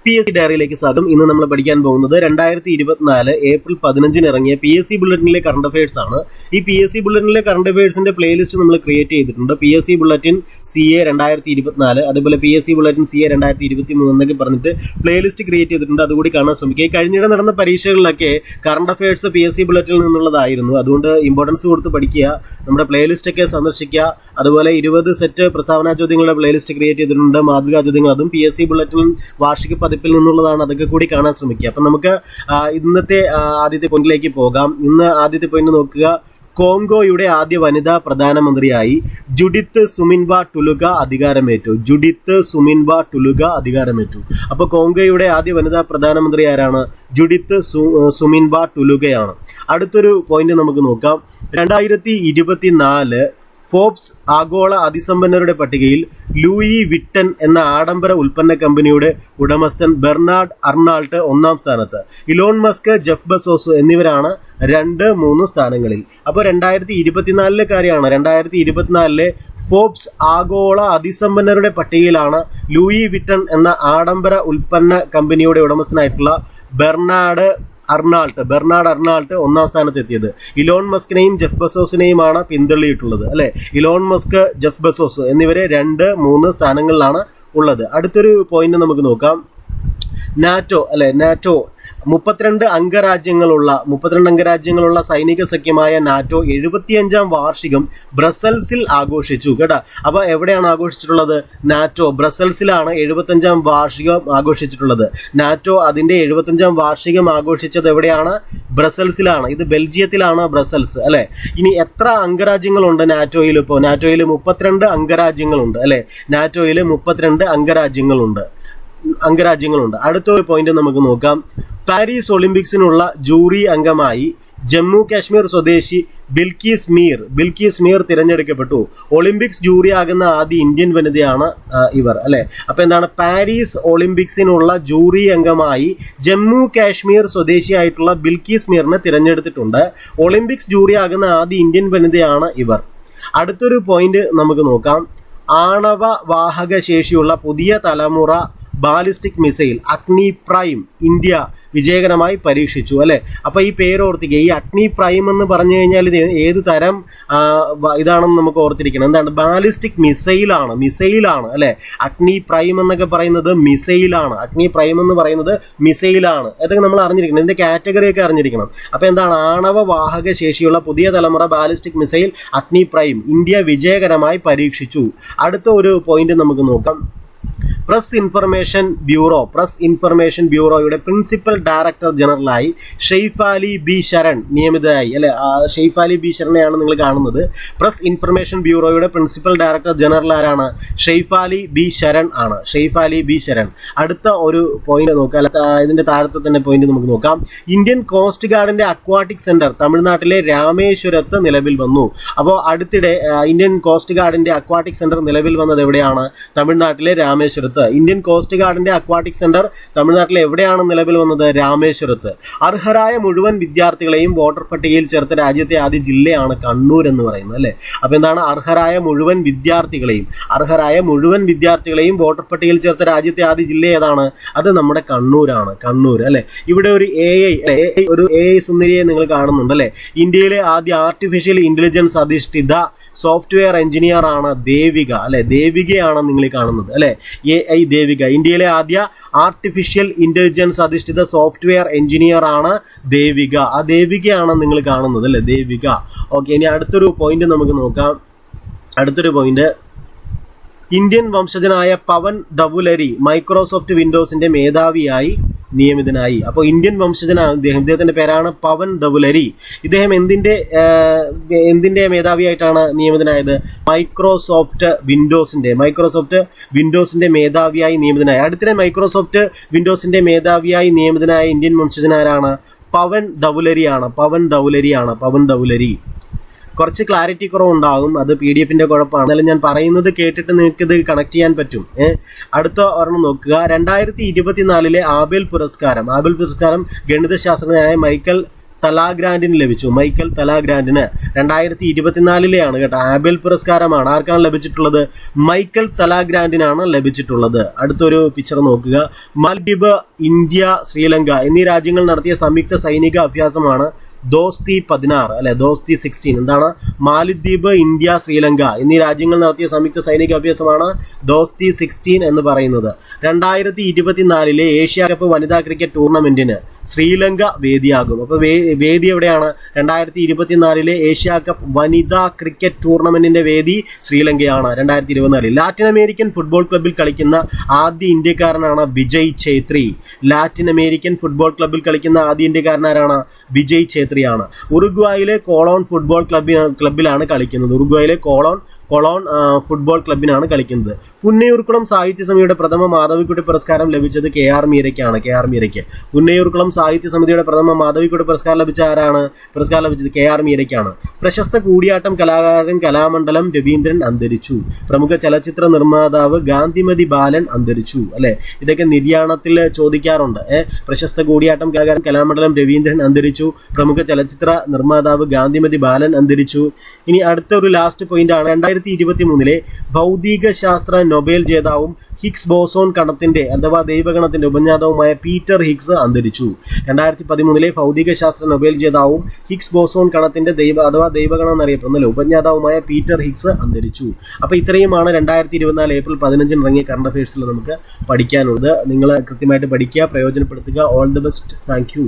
PSC ഡയറിയിലേക്ക് സ്വാഗതം. ഇന്ന് നമ്മൾ പഠിക്കാൻ പോകുന്നത് 2024 ഏപ്രിൽ 15 ഇറങ്ങിയ PSC ബുള്ളറ്റിനിലെ കറണ്ട് അഫയേഴ്സ് ആണ്. ഈ PSC ബുള്ളറ്റിനിലെ കറണ്ട് അഫയേഴ്സിന്റെ പ്ലേലിസ്റ്റ് നമ്മൾ ക്രിയേറ്റ് ചെയ്തിട്ടുണ്ട്. PSC ബുള്ളറ്റിൻ CA 2024, അതുപോലെ PSC ബുള്ളറ്റിൻ CA 2023 എന്നൊക്കെ പറഞ്ഞിട്ട് പ്ലേലിസ്റ്റ് ക്രിയേറ്റ് ചെയ്തിട്ടുണ്ട്. അതുകൂടി കാണാൻ ശ്രമിക്കുക. കഴിഞ്ഞിടെ നടന്ന പരീക്ഷകളിലൊക്കെ കറണ്ട് അഫയേഴ്സ് PSC ബുള്ളറ്റിനിൽ നിന്നുള്ളതായിരുന്നു. അതുകൊണ്ട് ഇമ്പോർട്ടൻസ് കൊടുത്ത് പഠിക്കുക. നമ്മുടെ പ്ലേലിസ്റ്റ് ഒക്കെ സന്ദർശിക്കുക. അതുപോലെ 20 സെറ്റ് പ്രസ്താവന ചോദ്യങ്ങളുടെ പ്ലേലിസ്റ്റ് ക്രിയേറ്റ് ചെയ്തിട്ടുണ്ട്. മാതൃകാ ചോദ്യങ്ങൾ അതും PSC ബുള്ളറ്റിൻ വാർഷിക പതിപ്പിൽ നിന്നുള്ളതാണ്. അതൊക്കെ കൂടി കാണാൻ ശ്രമിക്കുക. അപ്പം നമുക്ക് ഇന്നത്തെ ആദ്യത്തെ പോയിന്റിലേക്ക് പോകാം. ഇന്ന് ആദ്യത്തെ പോയിന്റ് നോക്കുക. കോങ്കോയുടെ ആദ്യ വനിതാ പ്രധാനമന്ത്രിയായി ജുഡിത്ത് സുമിൻവ ടുലുഗ അധികാരമേറ്റു. ജുഡിത്ത് സുമിൻവ ടുലുഗ അധികാരമേറ്റു. അപ്പോൾ കോങ്കോയുടെ ആദ്യ വനിതാ പ്രധാനമന്ത്രി ആരാണ്? ജുഡിത്ത് സുമിൻവ ടുലുഗയാണ്. അടുത്തൊരു പോയിന്റ് നമുക്ക് നോക്കാം. 2024 ഫോബ്സ് ആഗോള അതിസമ്പന്നരുടെ പട്ടികയിൽ ലൂയി വിറ്റൻ എന്ന ആഡംബര ഉൽപ്പന്ന കമ്പനിയുടെ ഉടമസ്ഥൻ ബെർണാഡ് അർണാൾട്ട് 1-ാം സ്ഥാനത്ത്. ഇലോൺ മസ്ക്, ജെഫ് ബെസോസ് എന്നിവരാണ് 2, 3 സ്ഥാനങ്ങളിൽ. അപ്പോൾ 2024 കാര്യമാണ്. 2024 ഫോബ്സ് ആഗോള അതിസമ്പന്നരുടെ പട്ടികയിലാണ് ലൂയി വിറ്റൻ എന്ന ആഡംബര ഉൽപ്പന്ന കമ്പനിയുടെ ഉടമസ്ഥനായിട്ടുള്ള ബെർണാഡ് അർണാൾട്ട് 1-ാം സ്ഥാനത്ത് എത്തിയത്. ഇലോൺ മസ്കിനെയും ജെഫ് ബെസോസിനെയുമാണ് പിന്തള്ളിയിട്ടുള്ളത് അല്ലെ. ഇലോൺ മസ്ക്, ജെഫ് ബെസോസ് എന്നിവരെ 2, 3 സ്ഥാനങ്ങളിലാണ് ഉള്ളത്. അടുത്തൊരു പോയിന്റ് നമുക്ക് നോക്കാം. നാറ്റോ 32 അംഗരാജ്യങ്ങളുള്ള സൈനിക സഖ്യമായ നാറ്റോ 75-ാം വാർഷികം ബ്രസൽസിൽ ആഘോഷിച്ചു കേട്ടോ. അപ്പോൾ എവിടെയാണ് ആഘോഷിച്ചിട്ടുള്ളത്? നാറ്റോ ബ്രസൽസിലാണ് 75-ാം വാർഷികം ആഘോഷിച്ചിട്ടുള്ളത്. നാറ്റോ അതിന്റെ 75-ാം വാർഷികം ആഘോഷിച്ചത് എവിടെയാണ്? ബ്രസൽസിലാണ്. ഇത് ബെൽജിയത്തിലാണ് ബ്രസൽസ് അല്ലെ. ഇനി എത്ര അംഗരാജ്യങ്ങളുണ്ട് നാറ്റോയിൽ? ഇപ്പോൾ നാറ്റോയിൽ 32 അംഗരാജ്യങ്ങളുണ്ട് അല്ലെ. നാറ്റോയിൽ 32 അംഗരാജ്യങ്ങളുണ്ട്. അടുത്തൊരു പോയിന്റ് നമുക്ക് നോക്കാം. പാരീസ് ഒളിമ്പിക്സിനുള്ള ജൂറി അംഗമായി ജമ്മു കാശ്മീർ സ്വദേശി ബിൽക്കീസ് മീർ തിരഞ്ഞെടുക്കപ്പെട്ടു. ഒളിമ്പിക്സ് ജൂറി ആകുന്ന ആദ്യ ഇന്ത്യൻ വനിതയാണ് ഇവർ അല്ലെ. അപ്പൊ എന്താണ്? പാരീസ് ഒളിമ്പിക്സിനുള്ള ജൂറി അംഗമായി ജമ്മു കാശ്മീർ സ്വദേശിയായിട്ടുള്ള ബിൽക്കീസ് മീറിനെ തിരഞ്ഞെടുത്തിട്ടുണ്ട്. ഒളിമ്പിക്സ് ജൂറി ആകുന്ന ആദ്യ ഇന്ത്യൻ വനിതയാണ് ഇവർ. അടുത്തൊരു പോയിന്റ് നമുക്ക് നോക്കാം. ആണവ വാഹക ശേഷിയുള്ള പുതിയ തലമുറ ballistic missile Agni prime India വിജയകരമായി പരീക്ഷിച്ചു അല്ലെ. അപ്പൊ ഈ പേര് ഓർത്തിക്കുക. ഈ അഗ്നി പ്രൈം എന്ന് പറഞ്ഞു കഴിഞ്ഞാൽ ഇത് ഏത് തരം ഇതാണെന്ന് നമുക്ക് ഓർത്തിരിക്കണം. എന്താണ്? ബാലിസ്റ്റിക് മിസൈലാണ് അല്ലെ. അഗ്നി പ്രൈം എന്നൊക്കെ പറയുന്നത് മിസൈലാണ്. അഗ്നി പ്രൈം എന്ന് പറയുന്നത് മിസൈലാണ്. ഇതൊക്കെ നമ്മൾ അറിഞ്ഞിരിക്കണം. ഇതിന്റെ കാറ്റഗറി ഒക്കെ അറിഞ്ഞിരിക്കണം. അപ്പൊ എന്താണ്? ആണവ വാഹക ശേഷിയുള്ള പുതിയ തലമുറ ballistic missile Agni prime India വിജയകരമായി പരീക്ഷിച്ചു. അടുത്ത ഒരു പോയിന്റ് നമുക്ക് നോക്കാം. പ്രസ് ഇൻഫർമേഷൻ ബ്യൂറോയുടെ പ്രിൻസിപ്പൽ ഡയറക്ടർ ജനറലായി ഷെയ്ഫാലി ബി ശരൺ നിയമിതരായി അല്ലെ. ഷെയ്ഫാലി ബി ശരണെയാണ് നിങ്ങൾ കാണുന്നത്. പ്രസ് ഇൻഫർമേഷൻ ബ്യൂറോയുടെ പ്രിൻസിപ്പൽ ഡയറക്ടർ ജനറൽ ആരാണ്? ഷെയ്ഫാലി ബി ശരൺ ആണ്. അടുത്ത ഒരു പോയിന്റ് നോക്കാം. ഇതിന്റെ താഴത്തെ തന്നെ പോയിന്റ് നമുക്ക് നോക്കാം. ഇന്ത്യൻ കോസ്റ്റ് ഗാർഡിന്റെ അക്വാട്ടിക് സെന്റർ തമിഴ്നാട്ടിലെ രാമേശ്വരത്ത് നിലവിൽ വന്നു. അപ്പോൾ അടുത്തിടെ ഇന്ത്യൻ കോസ്റ്റ് ഗാർഡിന്റെ അക്വാട്ടിക് സെന്റർ നിലവിൽ വന്നത് എവിടെയാണ്? തമിഴ്നാട്ടിലെ രാമേശ്വരത്ത്. ഇന്ത്യൻ കോസ്റ്റ് ഗാർഡിന്റെ അക്വാട്ടിക് സെന്റർ തമിഴ്നാട്ടിൽ എവിടെയാണ് നിലവിൽ വന്നത്? രാമേശ്വരത്ത്. അർഹരായ മുഴുവൻ വിദ്യാർത്ഥികളെയും വോട്ടർ പട്ടികയിൽ ചേർത്ത രാജ്യത്തെ ആദ്യ ജില്ലയാണ് കണ്ണൂർ എന്ന് പറയുന്നത് അല്ലെ. അപ്പൊ എന്താണ്? അർഹരായ മുഴുവൻ വിദ്യാർത്ഥികളെയും വോട്ടർ പട്ടികയിൽ ചേർത്ത രാജ്യത്തെ ആദ്യ ജില്ല ഏതാണ്? അത് നമ്മുടെ കണ്ണൂരാണ്. കണ്ണൂർ അല്ലെ. ഇവിടെ ഒരു AI സുന്ദരിയെ നിങ്ങൾ കാണുന്നുണ്ട് അല്ലെ. ഇന്ത്യയിലെ ആദ്യ ആർട്ടിഫിഷ്യൽ ഇന്റലിജൻസ് അധിഷ്ഠിത സോഫ്റ്റ്വെയർ എഞ്ചിനീയർ ആണ് ദേവിക അല്ലെ. ദേവികയാണ് നിങ്ങൾ കാണുന്നത് അല്ലെ. AI ദേവിക. ഇന്ത്യയിലെ ആദ്യ ആർട്ടിഫിഷ്യൽ ഇന്റലിജൻസ് അധിഷ്ഠിത സോഫ്റ്റ്വെയർ എഞ്ചിനീയർ ആണ് ദേവിക. ആ ദേവികയാണ് നിങ്ങൾ കാണുന്നത് അല്ലെ. ദേവിക. ഓക്കെ. ഇനി അടുത്തൊരു പോയിന്റ് നമുക്ക് നോക്കാം. അടുത്തൊരു പോയിന്റ്. ഇന്ത്യൻ വംശജനായ പവൻ ഡവുലരി മൈക്രോസോഫ്റ്റ് വിൻഡോസിന്റെ മേധാവിയായി നിയമിതനായി. അപ്പോൾ ഇന്ത്യൻ വംശജനാണ് ഇദ്ദേഹത്തിന്റെ പേരാണ് പവൻ ഡവുലരി. ഇദ്ദേഹം എന്തിന്റെ മേധാവിയായിട്ടാണ് നിയമിതനായത്? മൈക്രോസോഫ്റ്റ് വിൻഡോസിന്റെ മേധാവിയായി നിയമിതനായി. അടുത്തിടെ മൈക്രോസോഫ്റ്റ് വിൻഡോസിന്റെ മേധാവിയായി നിയമിതനായ ഇന്ത്യൻ വംശജനാരാണ്? പവൻ ഡവുലരി. കുറച്ച് ക്ലാരിറ്റി കുറവുണ്ടാകും. അത് PDF-ന്റെ കുഴപ്പമാണ്. എന്നാലും ഞാൻ പറയുന്നത് കേട്ടിട്ട് നിങ്ങൾക്ക് ഇത് കണക്ട് ചെയ്യാൻ പറ്റും. അടുത്ത ഒരെണ്ണം നോക്കുക. 2024 ആബേൽ പുരസ്കാരം ഗണിതശാസ്ത്രജ്ഞനായ മൈക്കൽ തലാഗ്രാൻഡിന് ലഭിച്ചു. മൈക്കൽ തലാഗ്രാൻഡിന് 2024 കേട്ടോ. ആബേൽ പുരസ്കാരമാണ് ആർക്കാണ് ലഭിച്ചിട്ടുള്ളത്? മൈക്കൽ തലാഗ്രാൻഡിനാണ് ലഭിച്ചിട്ടുള്ളത്. അടുത്തൊരു പിക്ചർ നോക്കുക. മാലദ്വീപ്, ഇന്ത്യ, ശ്രീലങ്ക എന്നീ രാജ്യങ്ങൾ നടത്തിയ സംയുക്ത സൈനിക അഭ്യാസമാണ് ദോസ്തി 16 അല്ലെ, ദോസ്തി 16. എന്താണ്? മാലദ്വീപ്, ഇന്ത്യ, ശ്രീലങ്ക എന്നീ രാജ്യങ്ങൾ നടത്തിയ സംയുക്ത സൈനിക അഭ്യാസമാണ് ദോസ്തി 16 എന്ന് പറയുന്നത്. 2024 ഏഷ്യ കപ്പ് വനിതാ ക്രിക്കറ്റ് ടൂർണമെന്റിന് ശ്രീലങ്ക വേദിയാകും. അപ്പോൾ വേദി എവിടെയാണ്? 2024 ഏഷ്യ കപ്പ് വനിതാ ക്രിക്കറ്റ് ടൂർണമെന്റിന്റെ വേദി ശ്രീലങ്കയാണ് 2024. ലാറ്റിൻ അമേരിക്കൻ ഫുട്ബോൾ ക്ലബ്ബിൽ കളിക്കുന്ന ആദ്യ ഇന്ത്യക്കാരനാണ് Vijay Chhetri. Latin American football ക്ലബ്ബിൽ കളിക്കുന്ന ആദ്യ ഇന്ത്യക്കാരനാരാണ്? വിജയ് ഛേത്രിയാണ്. ഉറുഗ്വായിലെ കോളോൺ ഫുട്ബോൾ ക്ലബ്ബിലാണ് കളിക്കുന്നത്. ഉറുഗ്വായിലെ കോളോൺ ഫുട്ബോൾ ക്ലബിനാണ് കളിക്കുന്നത്. പുന്നയൂർക്കുളം സാഹിത്യസമിതിയുടെ പ്രഥമ മാധവിക്കുട്ടി പുരസ്കാരം ലഭിച്ചത് KR മീരയ്ക്കാണ്. KR മീരയ്ക്ക് പുന്നയൂർക്കുളം സാഹിത്യ സമിതിയുടെ പ്രഥമ മാധവിക്കുട്ടി പുരസ്കാരം ലഭിച്ച ആരാണ്? പുരസ്കാരം ലഭിച്ചത് KR മീരയ്ക്കാണ്. പ്രശസ്ത കൂടിയാട്ടം കലാകാരൻ കലാമണ്ഡലം രവീന്ദ്രൻ അന്തരിച്ചു. പ്രമുഖ ചലച്ചിത്ര നിർമ്മാതാവ് ഗാന്ധിമതി ബാലൻ അന്തരിച്ചു. അല്ലെ, ഇതൊക്കെ നിര്യാണത്തിൽ ചോദിക്കാറുണ്ട്. പ്രശസ്ത കൂടിയാട്ടം കലാകാരൻ കലാമണ്ഡലം രവീന്ദ്രൻ അന്തരിച്ചു. പ്രമുഖ ചലച്ചിത്ര നിർമ്മാതാവ് ഗാന്ധിമതി ബാലൻ അന്തരിച്ചു. ഇനി അടുത്ത ഒരു ലാസ്റ്റ് പോയിന്റ് ആണ്. 2023 ഭൗതിക ശാസ്ത്ര നൊബേൽ ജേതാവും ഹിഗ്സ് ബോസോൺ കണത്തിന്റെ അഥവാ ദൈവഗണത്തിന്റെ ഉപജ്ഞാതാവുമായ പീറ്റർ ഹിഗ്സ് അന്തരിച്ചു. 2013 ഭൗതിക ശാസ്ത്ര നൊബേൽ ജേതാവും ഹിഗ്സ് ബോസോൺ കണത്തിന്റെ ദൈവഗണം എന്നറിയപ്പെടുന്ന ഉപജ്ഞാതാവുമായ പീറ്റർ ഹിഗ്സ് അന്തരിച്ചു. അപ്പോൾ ഇത്രയുമാണ് 2024 ഏപ്രിൽ 15 ഇറങ്ങിയ കറണ്ട് അഫയേഴ്സിൽ നമുക്ക് പഠിക്കാനുള്ളത്. നിങ്ങൾ കൃത്യമായിട്ട് പഠിക്കുക, പ്രയോജനപ്പെടുത്തുക. All the best. Thank you.